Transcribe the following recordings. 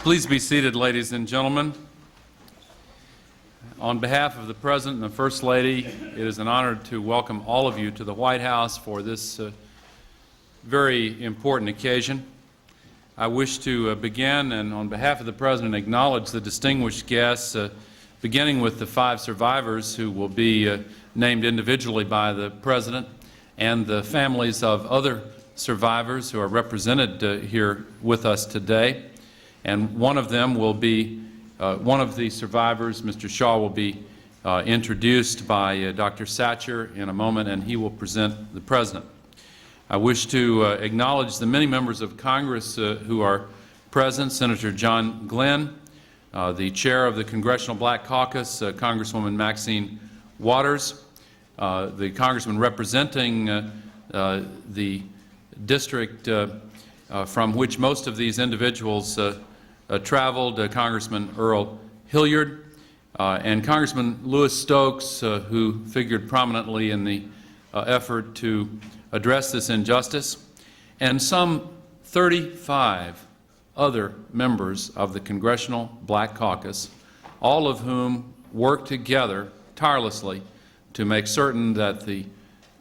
Please be seated, ladies and gentlemen. On behalf of the President and the First Lady, it is an honor to welcome all of you to the White House for this very important occasion. I wish to begin and on behalf of the President acknowledge the distinguished guests, beginning with the 5 survivors who will be named individually by the President and the families of other survivors who are represented here with us today. And one of them will be, one of the survivors, Mr. Shaw, will be introduced by Dr. Satcher in a moment, and he will present the President. I wish to acknowledge the many members of Congress who are present. Senator John Glenn, the chair of the Congressional Black Caucus, Congresswoman Maxine Waters, the congressman representing the district from which most of these individuals traveled, Congressman Earl Hilliard, and Congressman Louis Stokes, who figured prominently in the effort to address this injustice, and some 35 other members of the Congressional Black Caucus, all of whom worked together tirelessly to make certain that the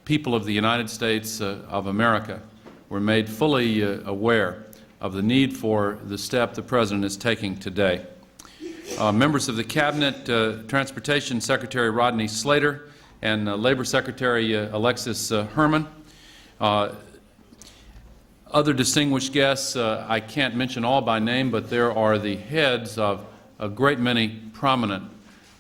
people of the United States of America were made fully aware of the need for the step the President is taking today. Members of the Cabinet, Transportation Secretary Rodney Slater and Labor Secretary Alexis Herman. Other distinguished guests, I can't mention all by name, but there are the heads of a great many prominent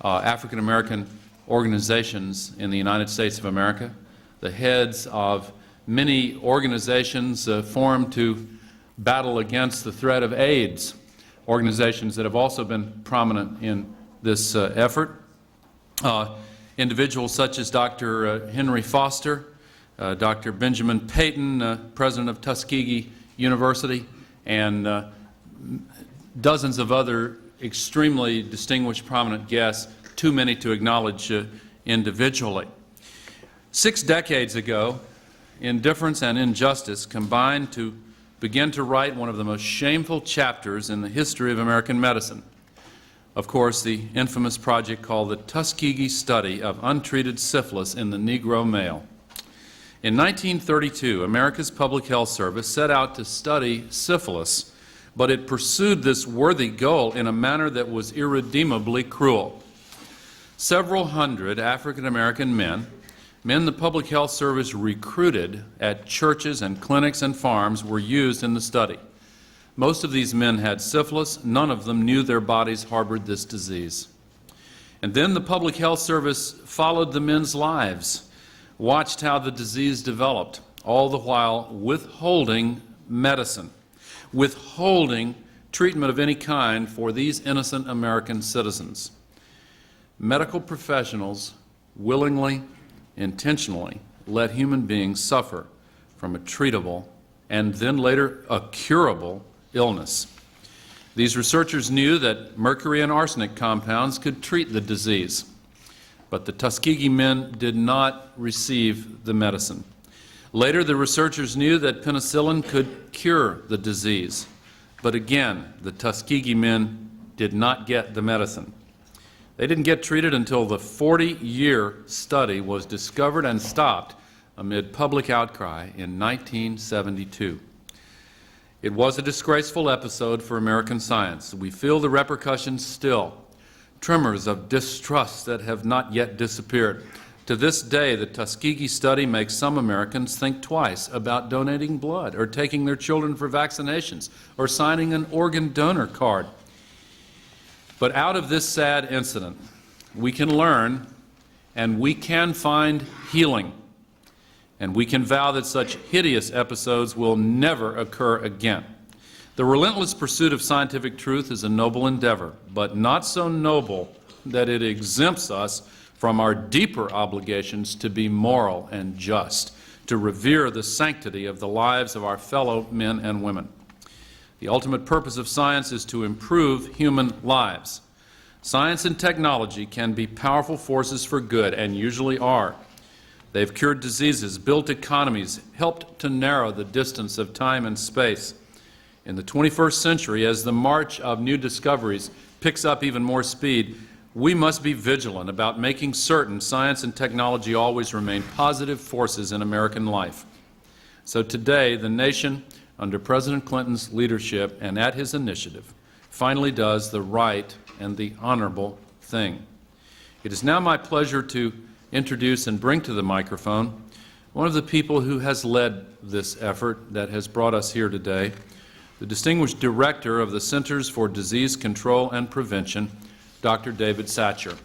African American organizations in the United States of America, the heads of many organizations formed to battle against the threat of AIDS, organizations that have also been prominent in this effort. Individuals such as Dr. Henry Foster, Dr. Benjamin Payton, president of Tuskegee University, and dozens of other extremely distinguished prominent guests, too many to acknowledge individually. 6 decades ago, indifference and injustice combined to begin to write one of the most shameful chapters in the history of American medicine. Of course, the infamous project called the Tuskegee Study of Untreated Syphilis in the Negro Male. In 1932, America's Public Health Service set out to study syphilis, but it pursued this worthy goal in a manner that was irredeemably cruel. Several hundred African American men the Public Health Service recruited at churches and clinics and farms were used in the study. Most of these men had syphilis. None of them knew their bodies harbored this disease. And then the Public Health Service followed the men's lives, watched how the disease developed, all the while withholding medicine, withholding treatment of any kind for these innocent American citizens. Medical professionals willingly, intentionally let human beings suffer from a treatable and then later a curable illness. These researchers knew that mercury and arsenic compounds could treat the disease, but the Tuskegee men did not receive the medicine. Later, the researchers knew that penicillin could cure the disease, but again, the Tuskegee men did not get the medicine. They didn't get treated until the 40-year study was discovered and stopped amid public outcry in 1972. It was a disgraceful episode for American science. We feel the repercussions still, tremors of distrust that have not yet disappeared. To this day, the Tuskegee study makes some Americans think twice about donating blood or taking their children for vaccinations or signing an organ donor card. But out of this sad incident, we can learn and we can find healing. And we can vow that such hideous episodes will never occur again. The relentless pursuit of scientific truth is a noble endeavor, but not so noble that it exempts us from our deeper obligations to be moral and just, to revere the sanctity of the lives of our fellow men and women. The ultimate purpose of science is to improve human lives. Science and technology can be powerful forces for good, and usually are. They've cured diseases, built economies, helped to narrow the distance of time and space. In the 21st century, as the march of new discoveries picks up even more speed, we must be vigilant about making certain science and technology always remain positive forces in American life. So today, the nation, under President Clinton's leadership and at his initiative, finally does the right and the honorable thing. It is now my pleasure to introduce and bring to the microphone one of the people who has led this effort that has brought us here today, the distinguished director of the Centers for Disease Control and Prevention, Dr. David Satcher.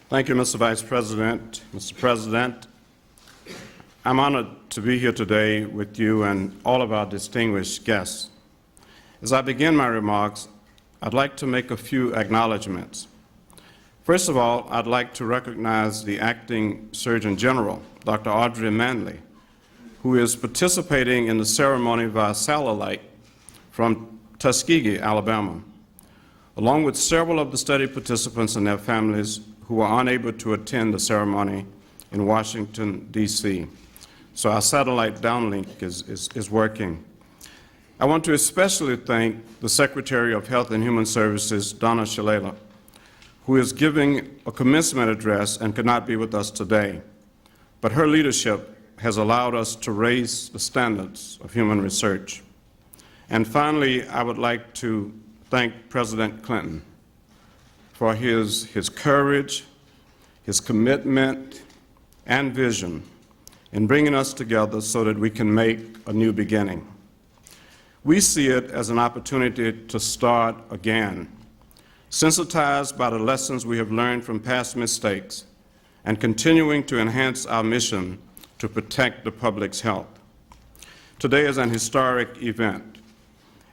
Thank you, Mr. Vice President. Mr. President, I'm honored to be here today with you and all of our distinguished guests. As I begin my remarks, I'd like to make a few acknowledgments. First of all, I'd like to recognize the Acting Surgeon General, Dr. Audrey Manley, who is participating in the ceremony via satellite from Tuskegee, Alabama, along with several of the study participants and their families who were unable to attend the ceremony in Washington, D.C. So our satellite downlink is working. I want to especially thank the Secretary of Health and Human Services, Donna Shalala, who is giving a commencement address and could not be with us today. But her leadership has allowed us to raise the standards of human research. And finally, I would like to thank President Clinton for his courage, his commitment, and vision in bringing us together so that we can make a new beginning. We see it as an opportunity to start again, sensitized by the lessons we have learned from past mistakes and continuing to enhance our mission to protect the public's health. Today is an historic event.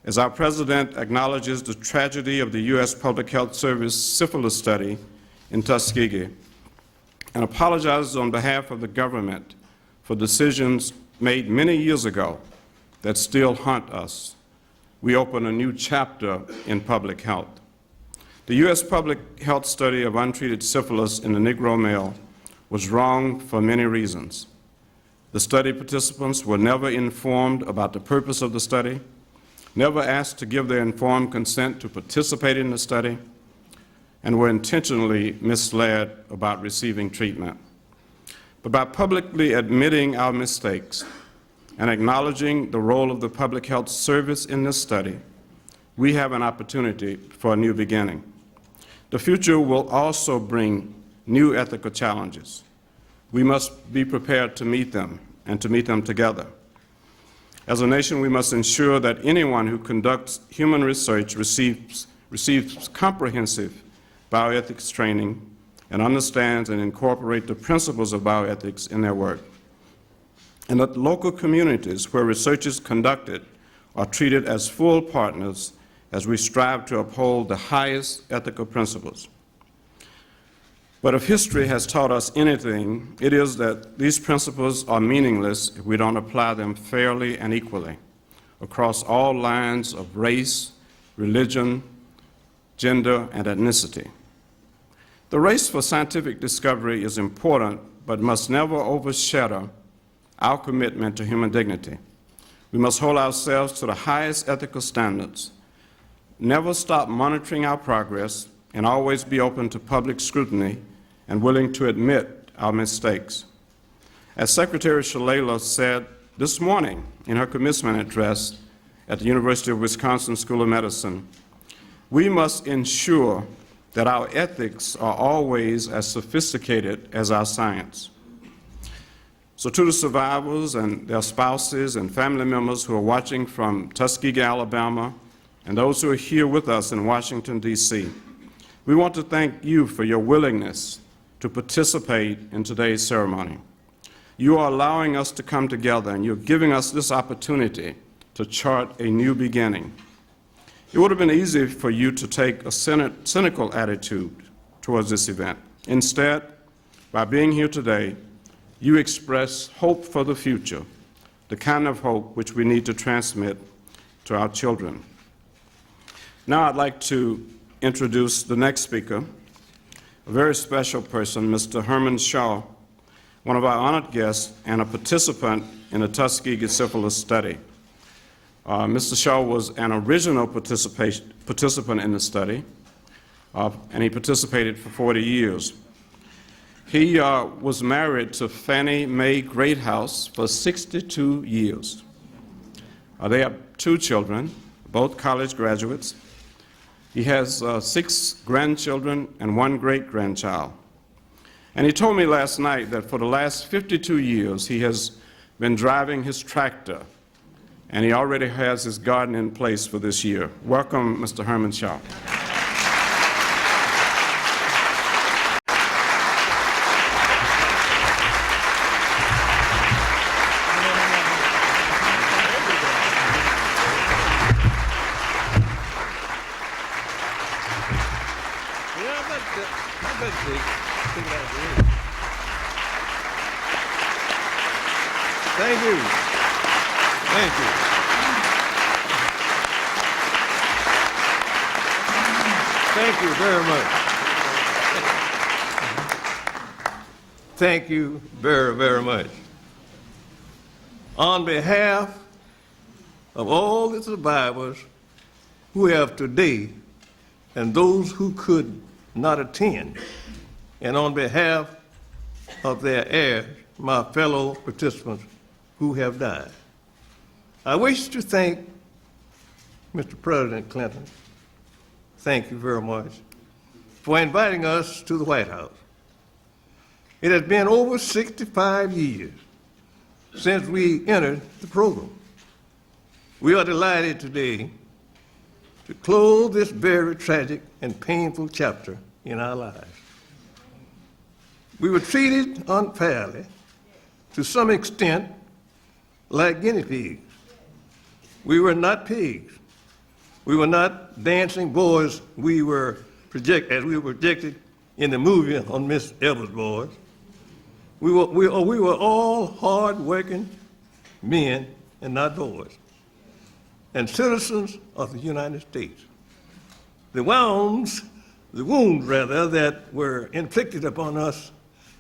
As our President acknowledges the tragedy of the U.S. Public Health Service syphilis study in Tuskegee and apologizes on behalf of the government for decisions made many years ago that still haunt us, we open a new chapter in public health. The U.S. public health study of untreated syphilis in the Negro male was wrong for many reasons. The study participants were never informed about the purpose of the study, never asked to give their informed consent to participate in the study, and were intentionally misled about receiving treatment. But by publicly admitting our mistakes and acknowledging the role of the Public Health Service in this study, we have an opportunity for a new beginning. The future will also bring new ethical challenges. We must be prepared to meet them and to meet them together. As a nation, we must ensure that anyone who conducts human research receives comprehensive bioethics training and understands and incorporates the principles of bioethics in their work, and that local communities where research is conducted are treated as full partners as we strive to uphold the highest ethical principles. But if history has taught us anything, it is that these principles are meaningless if we don't apply them fairly and equally across all lines of race, religion, gender, and ethnicity. The race for scientific discovery is important, but must never overshadow our commitment to human dignity. We must hold ourselves to the highest ethical standards, never stop monitoring our progress, and always be open to public scrutiny and willing to admit our mistakes. As Secretary Shalala said this morning in her commencement address at the University of Wisconsin School of Medicine, we must ensure that our ethics are always as sophisticated as our science. So to the survivors and their spouses and family members who are watching from Tuskegee, Alabama, and those who are here with us in Washington, D.C., we want to thank you for your willingness to participate in today's ceremony. You are allowing us to come together, and you're giving us this opportunity to chart a new beginning. It would have been easy for you to take a cynical attitude towards this event. Instead, by being here today, you express hope for the future, the kind of hope which we need to transmit to our children. Now I'd like to introduce the next speaker, a very special person, Mr. Herman Shaw, one of our honored guests and a participant in the Tuskegee Syphilis study. Mr. Shaw was an original participant in the study, and he participated for 40 years. He was married to Fannie Mae Greathouse for 62 years. They have 2 children, both college graduates. He has 6 grandchildren and 1 great-grandchild. And he told me last night that for the last 52 years he has been driving his tractor, and he already has his garden in place for this year. Welcome, Mr. Herman Shaw. Thank you. Thank you. Thank you very much. Thank you very, very much. On behalf of all the survivors who have today and those who could not attend, and on behalf of their heirs, my fellow participants who have died, I wish to thank Mr. President Clinton. Thank you very much for inviting us to the White House. It has been over 65 years since we entered the program. We are delighted today to close this very tragic and painful chapter in our lives. We were treated unfairly, to some extent, like guinea pigs. We were not pigs. We were not dancing boys as we were projected in the movie on Miss Evers' Boys. We were all hard-working men and not boys, and citizens of the United States. The wounds that were inflicted upon us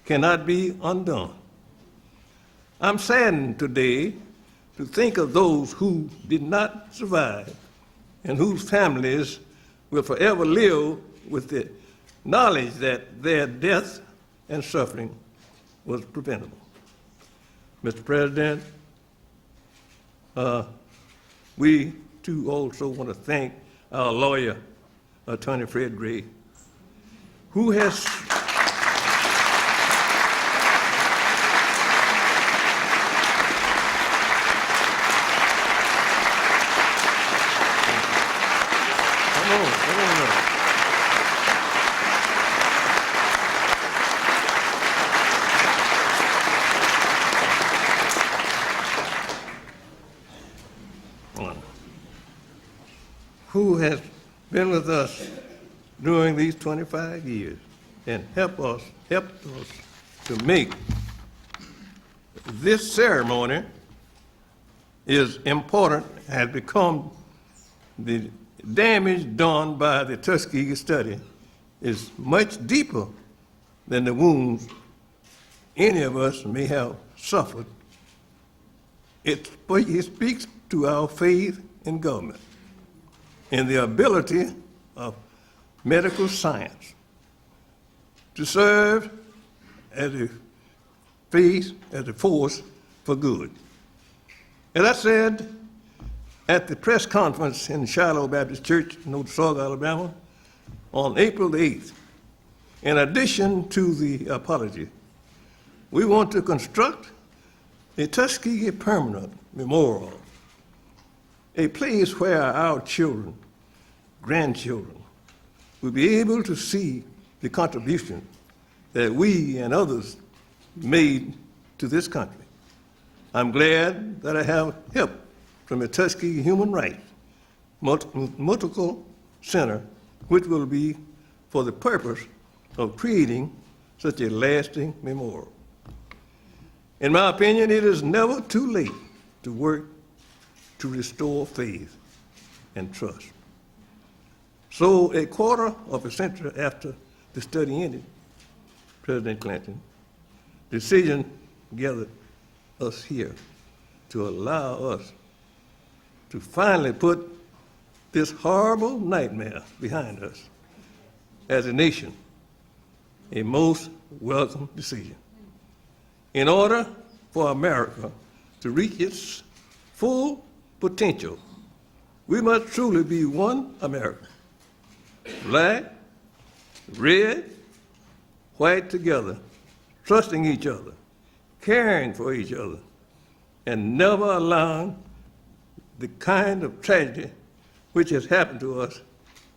cannot be undone. I'm saddened today to think of those who did not survive and whose families will forever live with the knowledge that their death and suffering was preventable. Mr. President, we too also want to thank our lawyer, Attorney Fred Gray, who has been with us during these 25 years and helped us to make this ceremony is important, has become the damage done by the Tuskegee study is much deeper than the wounds any of us may have suffered. It speaks to our faith in government and the ability of medical science to serve as a force for good. As I said at the press conference in Shiloh Baptist Church in Otsauga, Alabama, on April the 8th, in addition to the apology, we want to construct a Tuskegee permanent memorial, a place where our children, grandchildren, will be able to see the contribution that we and others made to this country. I'm glad that I have help from the Tuskegee Human Rights Multiple Center, which will be for the purpose of creating such a lasting memorial. In my opinion, it is never too late to work to restore faith and trust. So a quarter of a century after the study ended, President Clinton, decision gathered us here to allow us to finally put this horrible nightmare behind us as a nation, a most welcome decision. In order for America to reach its full potential, we must truly be one America. Black, red, white together, trusting each other, caring for each other, and never allowing the kind of tragedy which has happened to us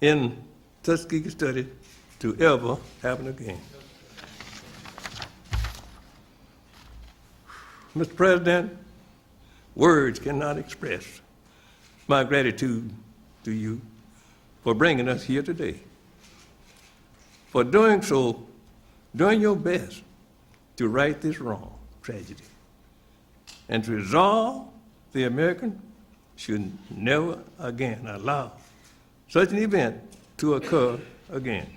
in Tuskegee study to ever happen again. Mr. President, words cannot express my gratitude to you for bringing us here today, for doing so, doing your best to right this wrong tragedy, and to resolve the American should never again allow such an event to occur again.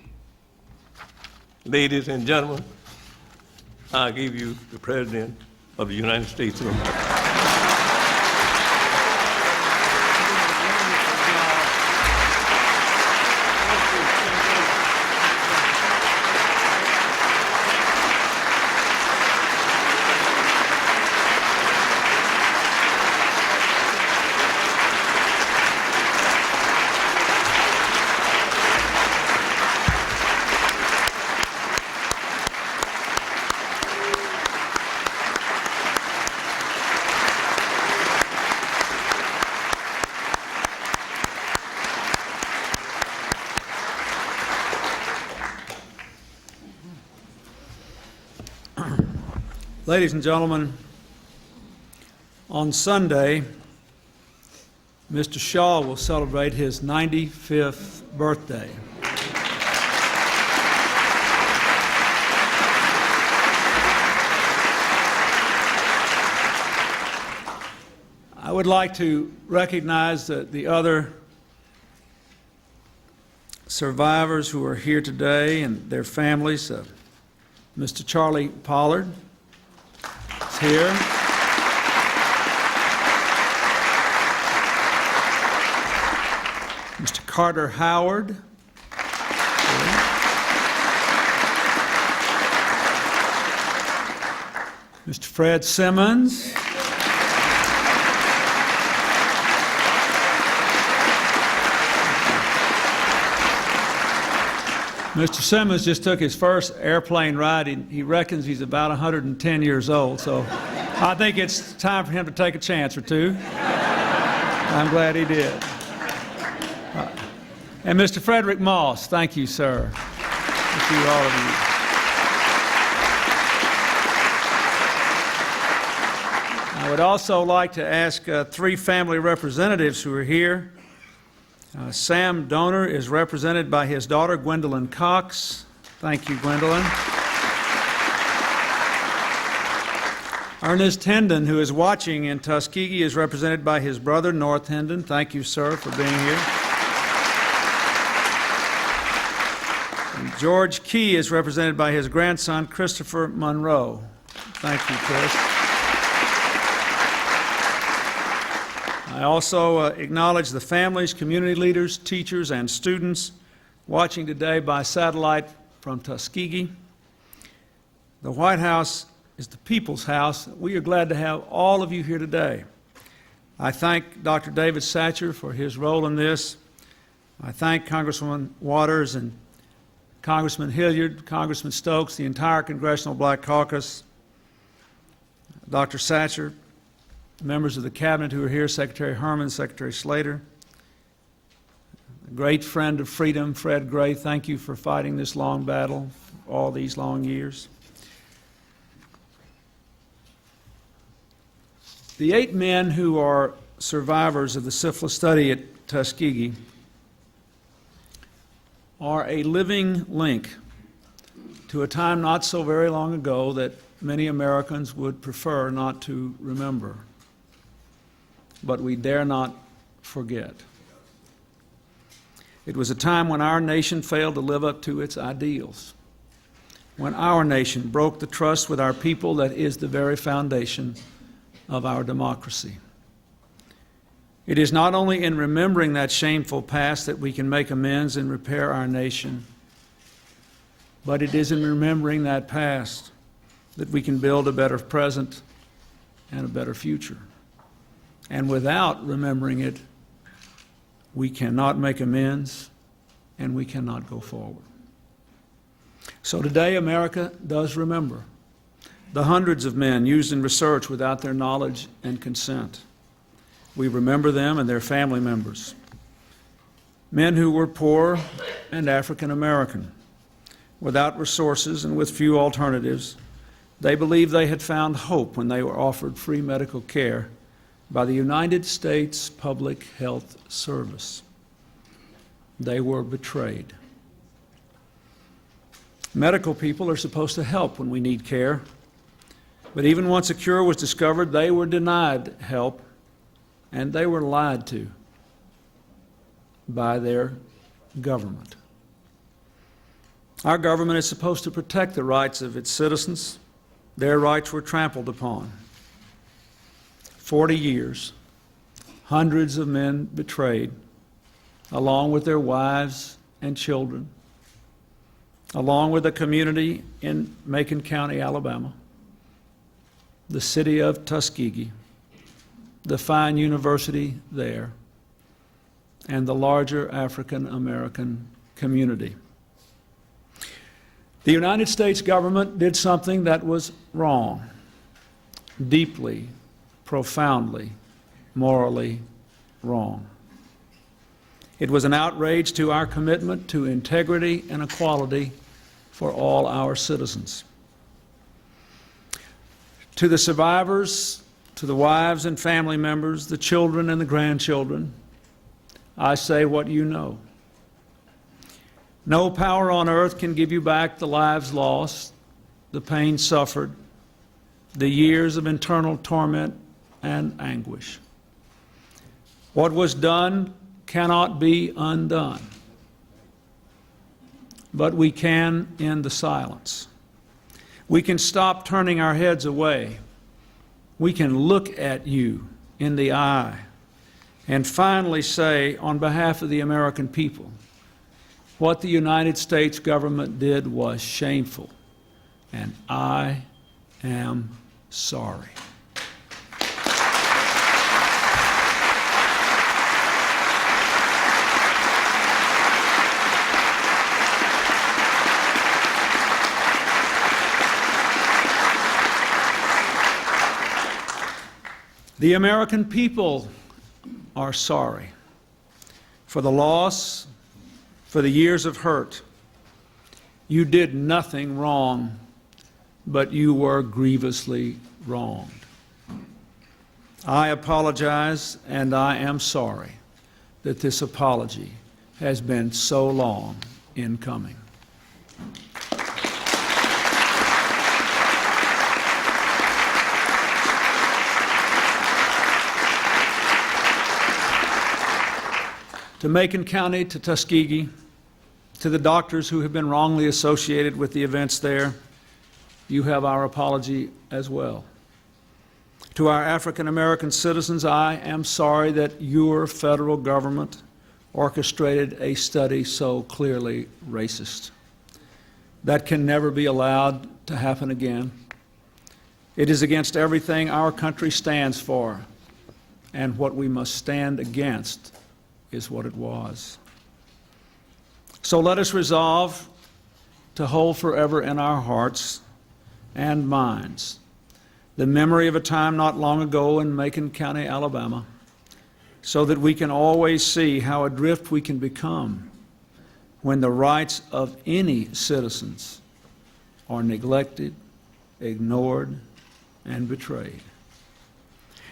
Ladies and gentlemen, I give you the President of the United States of America. Ladies and gentlemen, on Sunday, Mr. Shaw will celebrate his 95th birthday. I would like to recognize the other survivors who are here today and their families. Mr. Charlie Pollard is here. Mr. Carter Howard. Mr. Fred Simmons. Mr. Simmons just took his first airplane ride. He reckons he's about 110 years old, so I think it's time for him to take a chance or two. I'm glad he did. And Mr. Frederick Moss, thank you, sir. Thank you, all of you. I would also like to ask three family representatives who are here. Sam Donor is represented by his daughter, Gwendolyn Cox. Thank you, Gwendolyn. Ernest Hendon, who is watching in Tuskegee, is represented by his brother, North Hendon. Thank you, sir, for being here. And George Key is represented by his grandson, Christopher Monroe. Thank you, Chris. I also acknowledge the families, community leaders, teachers, and students watching today by satellite from Tuskegee. The White House is the people's house. We are glad to have all of you here today. I thank Dr. David Satcher for his role in this. I thank Congresswoman Waters and Congressman Hilliard, Congressman Stokes, the entire Congressional Black Caucus, Dr. Satcher, members of the Cabinet who are here, Secretary Herman, Secretary Slater, a great friend of freedom, Fred Gray, thank you for fighting this long battle all these long years. The 8 men who are survivors of the syphilis study at Tuskegee are a living link to a time not so very long ago that many Americans would prefer not to remember. But we dare not forget. It was a time when our nation failed to live up to its ideals, when our nation broke the trust with our people that is the very foundation of our democracy. It is not only in remembering that shameful past that we can make amends and repair our nation, but it is in remembering that past that we can build a better present and a better future. And without remembering it, we cannot make amends and we cannot go forward. So today, America does remember the hundreds of men used in research without their knowledge and consent. We remember them and their family members, men who were poor and African American, without resources and with few alternatives. They believed they had found hope when they were offered free medical care by the United States Public Health Service. They were betrayed. Medical people are supposed to help when we need care, but even once a cure was discovered, they were denied help and they were lied to by their government. Our government is supposed to protect the rights of its citizens. Their rights were trampled upon. 40 years, hundreds of men betrayed, along with their wives and children, along with a community in Macon County, Alabama, the city of Tuskegee, the fine university there, and the larger African American community. The United States government did something that was wrong, deeply, profoundly, morally wrong. It was an outrage to our commitment to integrity and equality for all our citizens. To the survivors, to the wives and family members, the children and the grandchildren, I say what you know. No power on earth can give you back the lives lost, the pain suffered, the years of internal torment and anguish. What was done cannot be undone, but we can end the silence. We can stop turning our heads away. We can look at you in the eye and finally say, on behalf of the American people, what the United States government did was shameful, and I am sorry. The American people are sorry for the loss, for the years of hurt. You did nothing wrong, but you were grievously wronged. I apologize, and I am sorry that this apology has been so long in coming. To Macon County, to Tuskegee, to the doctors who have been wrongly associated with the events there, you have our apology as well. To our African American citizens, I am sorry that your federal government orchestrated a study so clearly racist. That can never be allowed to happen again. It is against everything our country stands for, and what we must stand against is what it was. So let us resolve to hold forever in our hearts and minds the memory of a time not long ago in Macon County, Alabama, so that we can always see how adrift we can become when the rights of any citizens are neglected, ignored, and betrayed.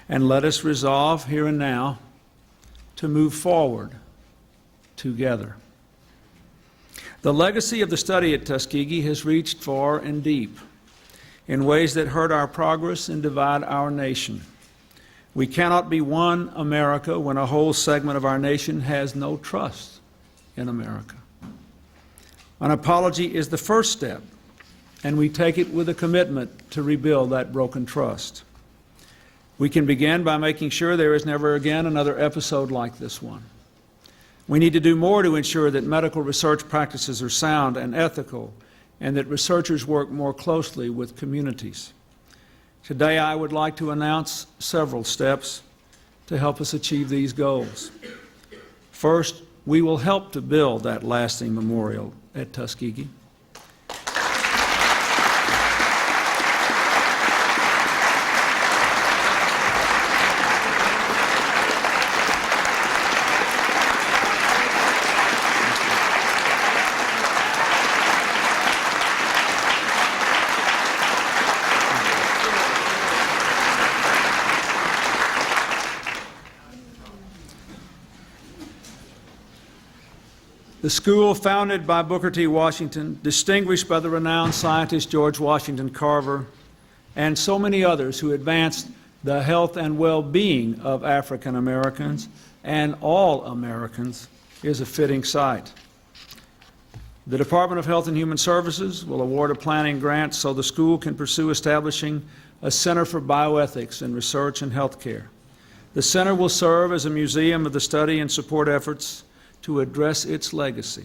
And let us resolve here and now to move forward together. The legacy of the study at Tuskegee has reached far and deep in ways that hurt our progress and divide our nation. We cannot be one America when a whole segment of our nation has no trust in America. An apology is the first step, and we take it with a commitment to rebuild that broken trust. We can begin by making sure there is never again another episode like this one. We need to do more to ensure that medical research practices are sound and ethical, and that researchers work more closely with communities. Today, I would like to announce several steps to help us achieve these goals. First, we will help to build that lasting memorial at Tuskegee. The school, founded by Booker T. Washington, distinguished by the renowned scientist George Washington Carver, and so many others who advanced the health and well-being of African Americans and all Americans, is a fitting site. The Department of Health and Human Services will award a planning grant so the school can pursue establishing a Center for Bioethics in Research and Healthcare. The center will serve as a museum of the study and support efforts to address its legacy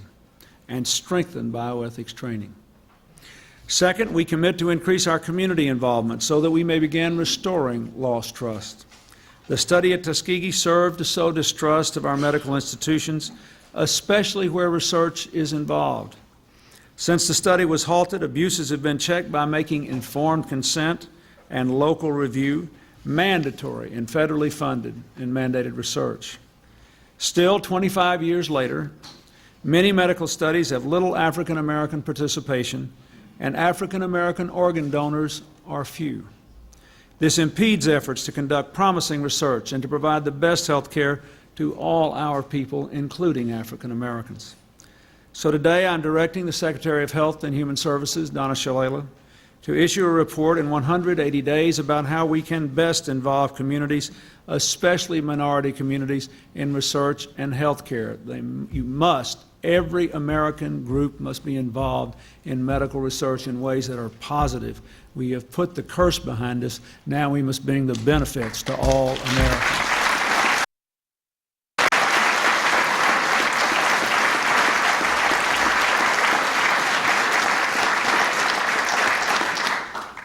and strengthen bioethics training. Second, we commit to increase our community involvement so that we may begin restoring lost trust. The study at Tuskegee served to sow distrust of our medical institutions, especially where research is involved. Since the study was halted, abuses have been checked by making informed consent and local review mandatory in federally funded and mandated research. Still, 25 years later, many medical studies have little African American participation, and African American organ donors are few. This impedes efforts to conduct promising research and to provide the best health care to all our people, including African Americans. So today I'm directing the Secretary of Health and Human Services, Donna Shalala, to issue a report in 180 days about how we can best involve communities, especially minority communities, in research and health care. Every American group must be involved in medical research in ways that are positive. We have put the curse behind us. Now we must bring the benefits to all Americans.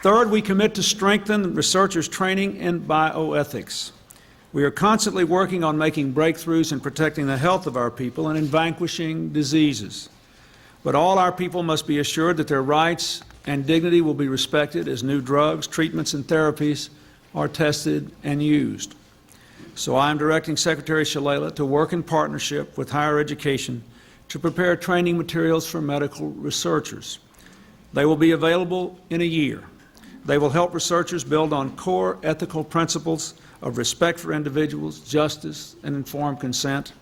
Third, we commit to strengthen researchers' training in bioethics. We are constantly working on making breakthroughs in protecting the health of our people and in vanquishing diseases. But all our people must be assured that their rights and dignity will be respected as new drugs, treatments, and therapies are tested and used. So I am directing Secretary Shalala to work in partnership with higher education to prepare training materials for medical researchers. They will be available in a year. They will help researchers build on core ethical principles of respect for individuals, justice, and informed consent,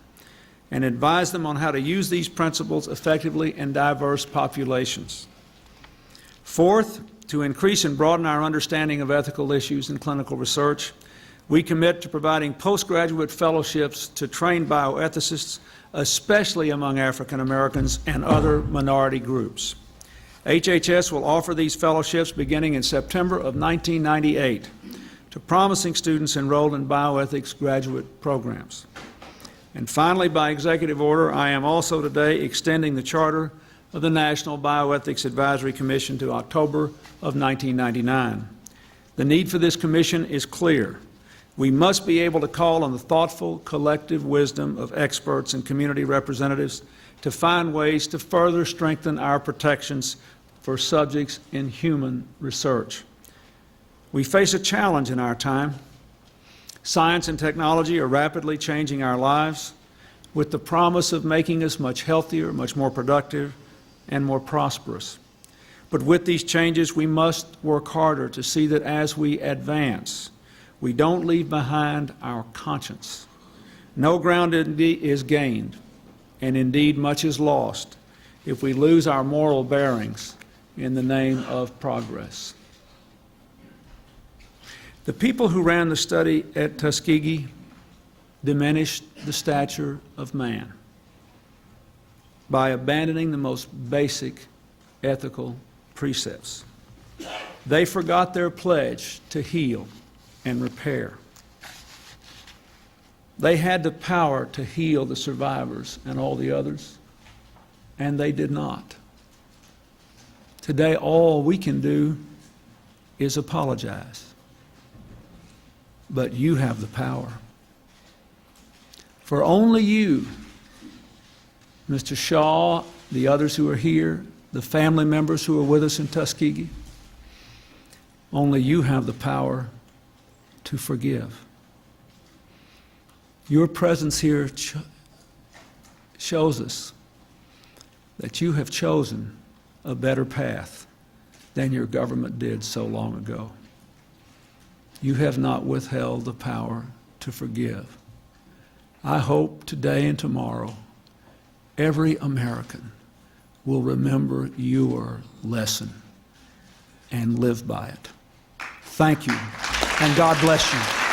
and advise them on how to use these principles effectively in diverse populations. Fourth, to increase and broaden our understanding of ethical issues in clinical research, we commit to providing postgraduate fellowships to trained bioethicists, especially among African Americans and other minority groups. HHS will offer these fellowships beginning in September of 1998 to promising students enrolled in bioethics graduate programs. And finally, by executive order, I am also today extending the charter of the National Bioethics Advisory Commission to October of 1999. The need for this commission is clear. We must be able to call on the thoughtful, collective wisdom of experts and community representatives to find ways to further strengthen our protections for subjects in human research. We face a challenge in our time. Science and technology are rapidly changing our lives with the promise of making us much healthier, much more productive, and more prosperous. But with these changes, we must work harder to see that as we advance, we don't leave behind our conscience. No ground is gained, and indeed much is lost, if we lose our moral bearings in the name of progress. The people who ran the study at Tuskegee diminished the stature of man. by abandoning the most basic ethical precepts. They forgot their pledge to heal and repair. They had the power to heal the survivors and all the others, and they did not. Today, all we can do is apologize. But you have the power. For only you, Mr. Shaw, the others who are here, the family members who are with us in Tuskegee, only you have the power to forgive. Your presence here shows us that you have chosen a better path than your government did so long ago. You have not withheld the power to forgive. I hope today and tomorrow every American will remember your lesson and live by it. Thank you, and God bless you.